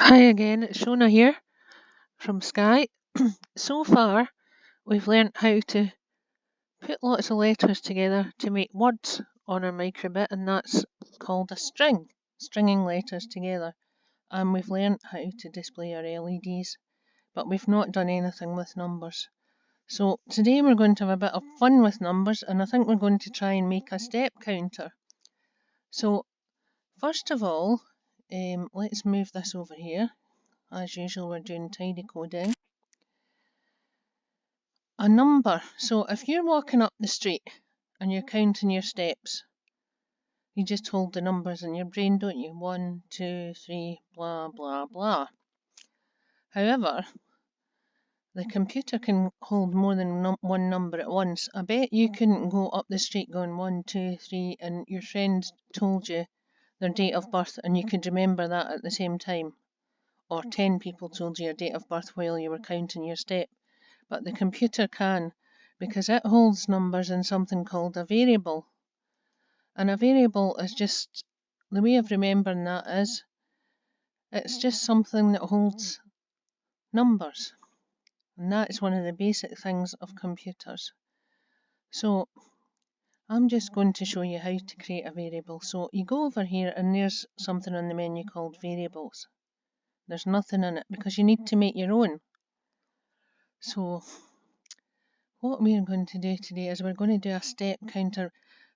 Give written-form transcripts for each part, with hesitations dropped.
Hi again, it's Shona here from Sky. So far, we've learnt how to put lots of letters together to make words on our microbit, and that's called a string, stringing letters together. And we've learnt how to display our LEDs, but we've not done anything with numbers. So today we're going to have a bit of fun with numbers, and I think we're going to try and make a step counter. So first of all, let's move this over here. As usual, we're doing tidy coding. A number. So if you're walking up the street and you're counting your steps, you just hold the numbers in your brain, don't you? 1, 2, 3, blah, blah, blah. However, the computer can hold more than one number at once. I bet you couldn't go up the street going 1, 2, 3, and your friend told you their date of birth and you could remember that at the same time. Or 10 people told you your date of birth while you were counting your step. But the computer can, because it holds numbers in something called a variable. And a variable is just, the way of remembering that is, it's just something that holds numbers. And that is one of the basic things of computers. So I'm just going to show you how to create a variable. So you go over here and there's something on the menu called variables. There's nothing in it because you need to make your own. So what we're going to do today is we're going to do a step counter,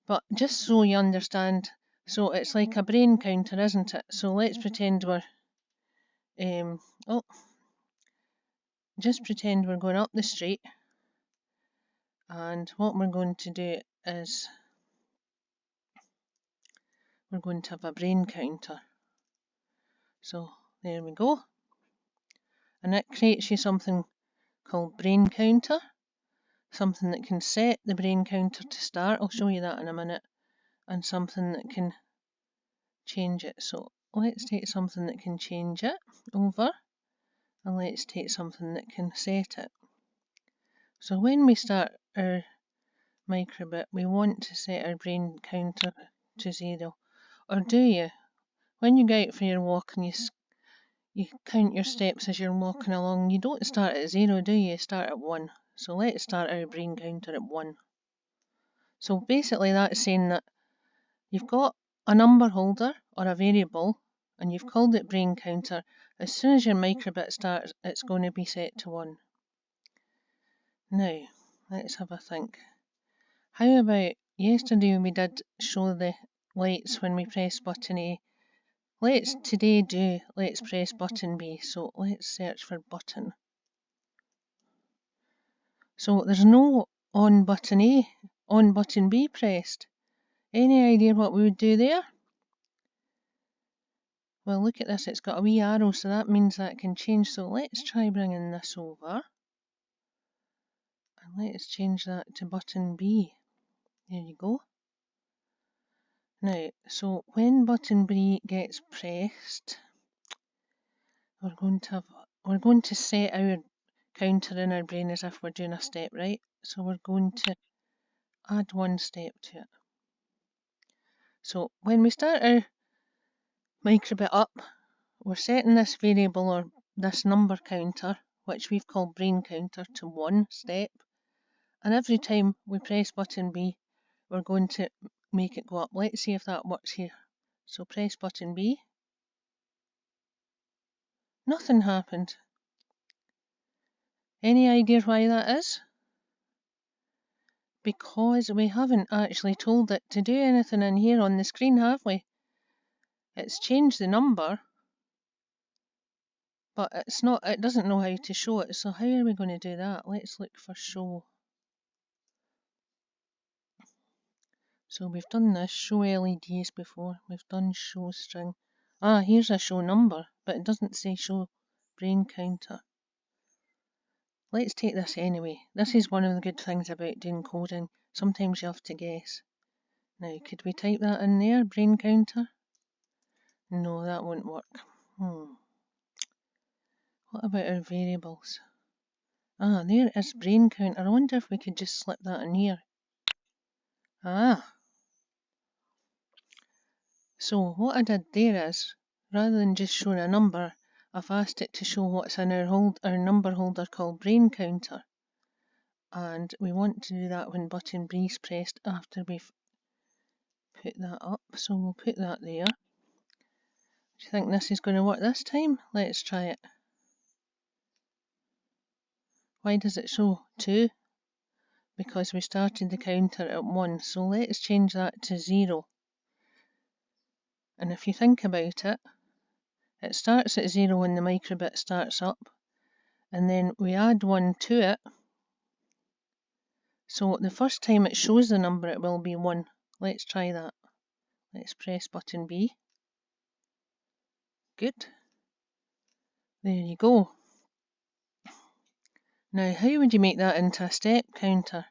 but just so you understand, so it's like a brain counter, isn't it? So let's pretend we're just pretend we're going up the street, and what we're going to do is we're going to have a brain counter. So there we go, and it creates you something called brain counter, something that can set the brain counter to start. I'll show you that in a minute, and something that can change it. So let's take something that can change it over, and let's take something that can set it. So when we start our microbit, we want to set our brain counter to 0. Or do you? When you go out for your walk and you count your steps as you're walking along, you don't start at 0, do you? You start at 1. So let's start our brain counter at 1. So basically that's saying that you've got a number holder or a variable and you've called it brain counter. As soon as your microbit starts, it's going to be set to 1. Now, let's have a think. How about yesterday we did show the lights when we press button A. Let's today do let's press button B. So let's search for button. So there's no on button A, on button B pressed. Any idea what we would do there? Well, look at this, it's got a wee arrow, so that means that can change. So let's try bringing this over. And let's change that to button B. There you go. Now, so when button B gets pressed, we're going to set our counter in our brain as if we're doing a step, right? So we're going to add 1 step to it. So when we start our microbit up, we're setting this variable or this number counter, which we've called brain counter, to 1 step. And every time we press button B, we're going to make it go up. Let's see if that works here. So press button B. Nothing happened. Any idea why that is? Because we haven't actually told it to do anything in here on the screen, have we? It's changed the number, but it doesn't know how to show it. So how are we going to do that? Let's look for show. So we've done this, show LEDs before. We've done show string. Here's a show number, but it doesn't say show brain counter. Let's take this anyway. This is one of the good things about doing coding. Sometimes you have to guess. Now, could we type that in there, brain counter? No, that won't work. What about our variables? There is brain counter. I wonder if we could just slip that in here. So what I did there is, rather than just showing a number, I've asked it to show what's in our number holder called Brain Counter. And we want to do that when button B is pressed after we've put that up. So we'll put that there. Do you think this is going to work this time? Let's try it. Why does it show 2? Because we started the counter at 1. So let's change that to 0. And if you think about it, it starts at 0 when the microbit starts up, and then we add 1 to it. So the first time it shows the number, it will be 1. Let's try that. Let's press button B. Good. There you go. Now, how would you make that into a step counter?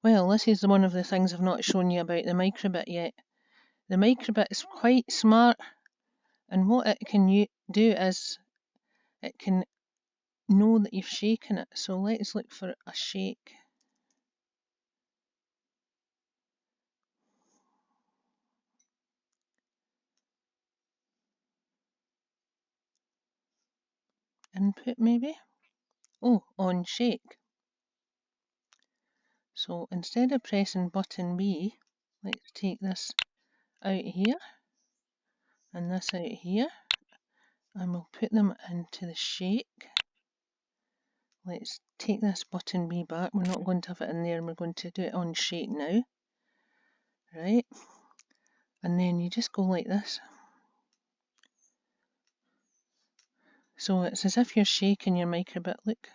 Well, this is one of the things I've not shown you about the microbit yet. The microbit is quite smart, and what it can do is it can know that you've shaken it. So let's look for a shake. Input maybe? Oh, on shake. So instead of pressing button B, let's take this out here and this out here, and we'll put them into the shake. Let's take this button B back. We're not going to have it in there, and we're going to do it on shake now. Right? And then you just go like this. So it's as if you're shaking your microbit, look.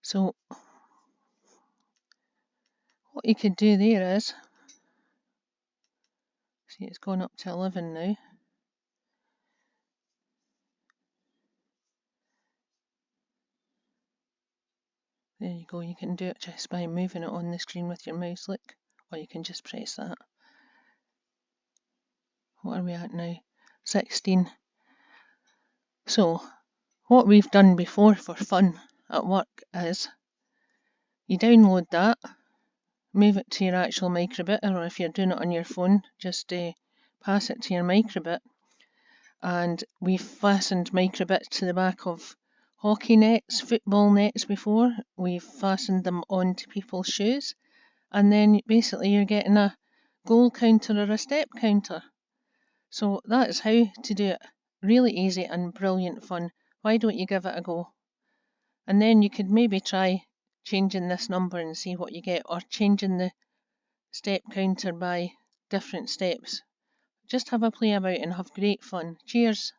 So what you could do there is, see it's gone up to 11 now. There you go, you can do it just by moving it on the screen with your mouse, look. Or you can just press that. What are we at now? 16. So what we've done before for fun at work is you download that, move it to your actual microbit, or if you're doing it on your phone, just pass it to your microbit. And we've fastened microbits to the back of hockey nets, football nets before. We've fastened them onto people's shoes, and then basically you're getting a goal counter or a step counter. So that's how to do it. Really easy and brilliant fun. Why don't you give it a go? And then you could maybe try changing this number and see what you get, or changing the step counter by different steps. Just have a play about and have great fun. Cheers.